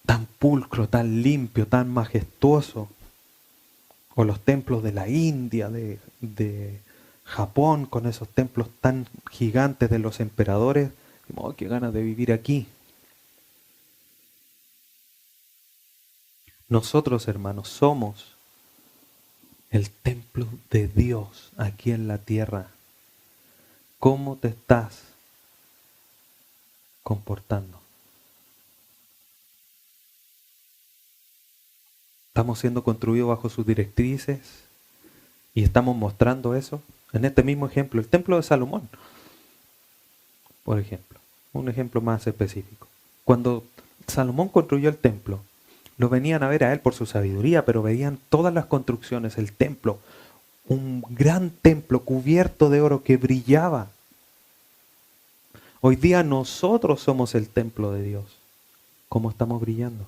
tan pulcro, tan limpio, tan majestuoso. O los templos de la India, de Japón, con esos templos tan gigantes de los emperadores. ¡Oh, qué ganas de vivir aquí! Nosotros, hermanos, somos el templo de Dios aquí en la tierra. ¿Cómo te estás comportando? ¿Estamos siendo construidos bajo sus directrices y estamos mostrando eso? En este mismo ejemplo, el templo de Salomón, por ejemplo, un ejemplo más específico. Cuando Salomón construyó el templo, lo venían a ver a él por su sabiduría, pero veían todas las construcciones, el templo, un gran templo cubierto de oro que brillaba. Hoy día nosotros somos el templo de Dios. ¿Cómo estamos brillando?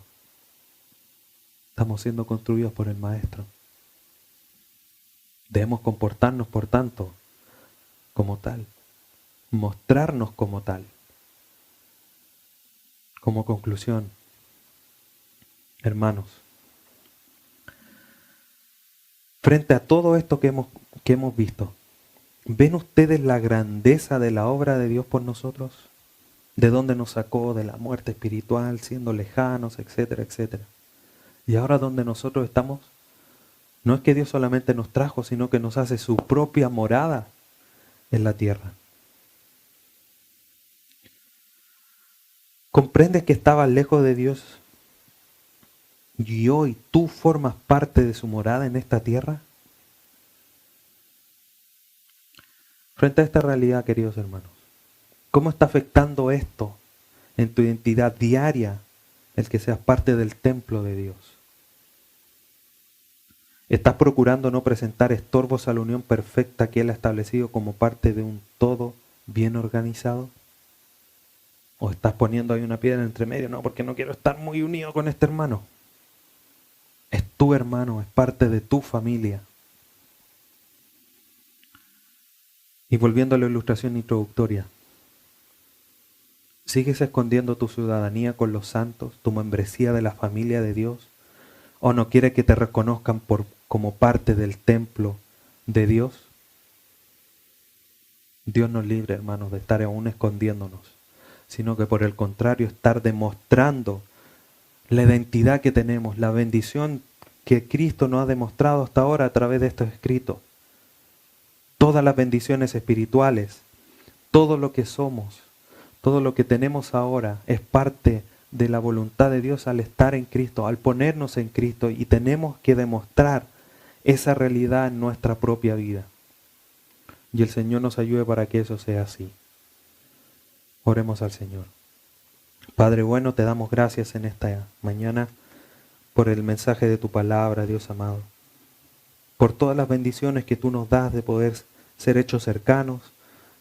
Estamos siendo construidos por el Maestro. Debemos comportarnos, por tanto, como tal. Mostrarnos como tal. Como conclusión, hermanos, frente a todo esto que hemos visto, ¿ven ustedes la grandeza de la obra de Dios por nosotros? ¿De dónde nos sacó? De la muerte espiritual, siendo lejanos, etcétera, etcétera. Y ahora donde nosotros estamos, no es que Dios solamente nos trajo, sino que nos hace su propia morada en la tierra. ¿Comprendes que estabas lejos de Dios y hoy tú formas parte de su morada en esta tierra? Frente a esta realidad, queridos hermanos, ¿cómo está afectando esto en tu identidad diaria el que seas parte del templo de Dios? ¿Estás procurando no presentar estorbos a la unión perfecta que Él ha establecido como parte de un todo bien organizado? ¿O estás poniendo ahí una piedra entre medio? No, porque no quiero estar muy unido con este hermano. Es tu hermano, es parte de tu familia. Y volviendo a la ilustración introductoria, ¿sigues escondiendo tu ciudadanía con los santos, tu membresía de la familia de Dios? ¿O no quieres que te reconozcan como parte del templo de Dios. Dios nos libre, hermanos, de estar aún escondiéndonos, sino que por el contrario, estar demostrando la identidad que tenemos, la bendición que Cristo nos ha demostrado hasta ahora a través de estos escritos. Todas las bendiciones espirituales, todo lo que somos, todo lo que tenemos ahora es parte de la voluntad de Dios al estar en Cristo, al ponernos en Cristo, y tenemos que demostrar esa realidad en nuestra propia vida. Y el Señor nos ayude para que eso sea así. Oremos al Señor. Padre bueno, te damos gracias en esta mañana por el mensaje de tu palabra, Dios amado, por todas las bendiciones que tú nos das de poder ser hechos cercanos,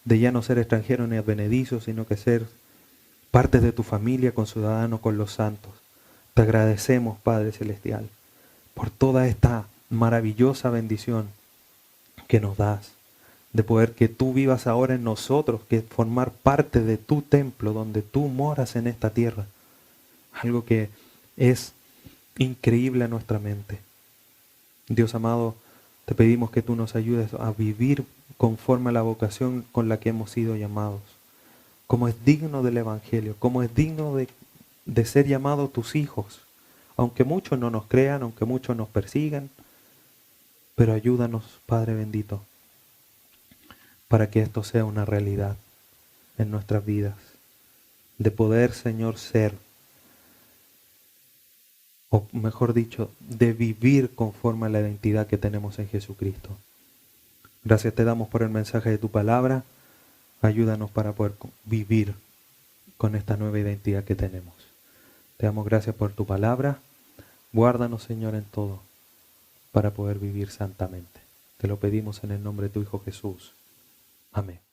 de ya no ser extranjeros ni advenedizos, sino que ser parte de tu familia, conciudadanos con los santos. Te agradecemos, Padre Celestial, por toda esta maravillosa bendición que nos das, de poder que tú vivas ahora en nosotros, que formar parte de tu templo, donde tú moras en esta tierra. Algo que es increíble a nuestra mente. Dios amado, te pedimos que tú nos ayudes a vivir conforme a la vocación con la que hemos sido llamados, como es digno del Evangelio, como es digno de ser llamados tus hijos, aunque muchos no nos crean, aunque muchos nos persigan, pero ayúdanos, Padre bendito, para que esto sea una realidad en nuestras vidas, de poder, Señor, ser, o mejor dicho, de vivir conforme a la identidad que tenemos en Jesucristo. Gracias te damos por el mensaje de tu palabra. Ayúdanos para poder vivir con esta nueva identidad que tenemos. Te damos gracias por tu palabra. Guárdanos, Señor, en todo para poder vivir santamente. Te lo pedimos en el nombre de tu Hijo Jesús. Amén.